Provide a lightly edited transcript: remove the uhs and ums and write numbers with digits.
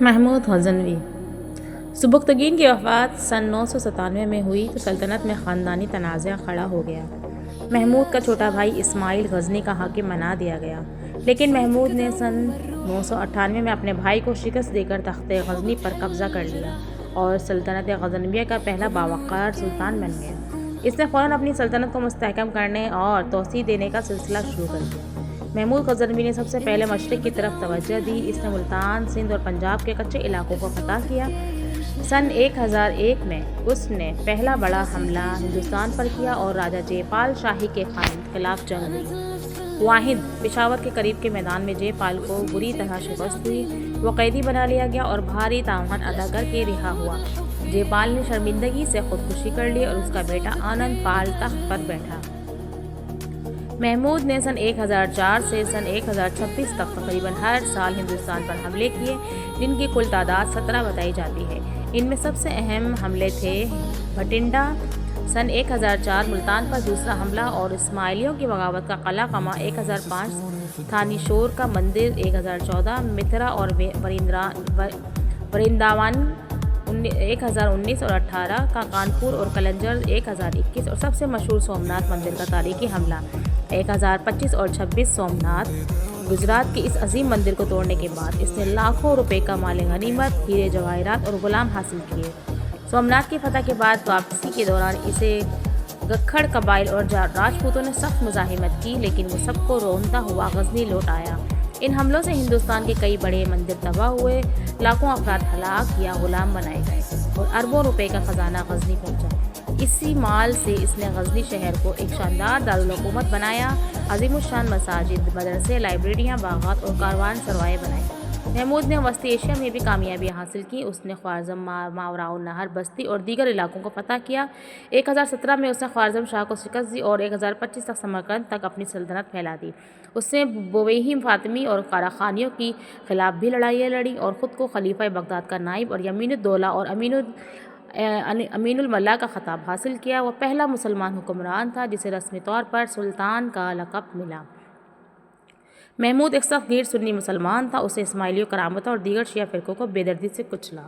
محمود غزنوی سبکتگین کی وفات سن 997 میں ہوئی تو سلطنت میں خاندانی تنازع کھڑا ہو گیا۔ محمود کا چھوٹا بھائی اسماعیل غزنی کا حاکم بنا دیا گیا، لیکن محمود نے سن 998 میں اپنے بھائی کو شکست دے کر تخت غزنی پر قبضہ کر لیا اور سلطنت غزنویہ کا پہلا باوقار سلطان بن گیا۔ اس نے فوراً اپنی سلطنت کو مستحکم کرنے اور توسیع دینے کا سلسلہ شروع کر دیا۔ محمود غزنوی نے سب سے پہلے مشرق کی طرف توجہ دی۔ اس نے ملتان، سندھ اور پنجاب کے کچے علاقوں کو فتح کیا۔ سن 1001 میں اس نے پہلا بڑا حملہ ہندوستان پر کیا اور راجہ جے پال شاہی کے خلاف جنگ لڑی۔ واحد پشاور کے قریب کے میدان میں جے پال کو بری طرح شکست ہوئی، وہ قیدی بنا لیا گیا اور بھاری تاوان ادا کر کے رہا ہوا۔ جے پال نے شرمندگی سے خودکشی کر لی اور اس کا بیٹا آنند پال تخت پر بیٹھا۔ محمود نے سن 1004 سے سن 1026 تک تقریباً ہر سال ہندوستان پر حملے کیے، جن کی کل تعداد 17 بتائی جاتی ہے۔ ان میں سب سے اہم حملے تھے بھٹنڈا سن 1004، ملتان پر دوسرا حملہ اور اسماعیلیوں کی بغاوت کا قلعہ قمع 1005، تھانیشور کا مندر 1014، متھرا اور ورنداون 1019 اور 18 کا کانپور اور کلنجر 1021، اور سب سے مشہور سومناتھ مندر کا تاریخی حملہ 1025 اور 26۔ سومناتھ گجرات کے اس عظیم مندر کو توڑنے کے بعد اس نے لاکھوں روپے کا مال غنیمت، ہیرے جواہرات اور غلام حاصل کیے۔ سومناتھ کی فتح کے بعد واپسی کے دوران اسے گکھڑ قبائل اور راجپوتوں نے سخت مزاحمت کی، لیکن وہ سب کو روندا ہوا غزنی لوٹ آیا۔ ان حملوں سے ہندوستان کے کئی بڑے مندر تباہ ہوئے، لاکھوں افراد ہلاک یا غلام بنائے گئے اور اربوں روپے کا خزانہ غزنی پہنچا۔ اسی مال سے اس نے غزنی شہر کو ایک شاندار دارالحکومت بنایا، عظیم الشان مساجد، مدرسے، لائبریریاں، باغات اور کاروان سرائیں بنائیں۔ محمود نے وسطی ایشیا میں بھی کامیابیاں حاصل کیں۔ اس نے خوارزم، ماوراء النہر، بستی اور دیگر علاقوں کو فتح کیا۔ 1017 میں اس نے خوارزم شاہ کو شکست دی اور 1025 تک سمرقند تک اپنی سلطنت پھیلا دی۔ اس نے بویہی فاطمی اور قاراخانیوں کے خلاف بھی لڑائیاں لڑیں اور خود کو خلیفہ بغداد کا نائب اور یمین الدولہ اور امین الملا کا خطاب حاصل کیا۔ وہ پہلا مسلمان حکمران تھا جسے رسمی طور پر سلطان کا لقب ملا۔ محمود ایک سخت گیر سنی مسلمان تھا۔ اسے اسماعیلیوں، کرامتہ اور دیگر شیعہ فرقوں کو بے دردی سے کچلا۔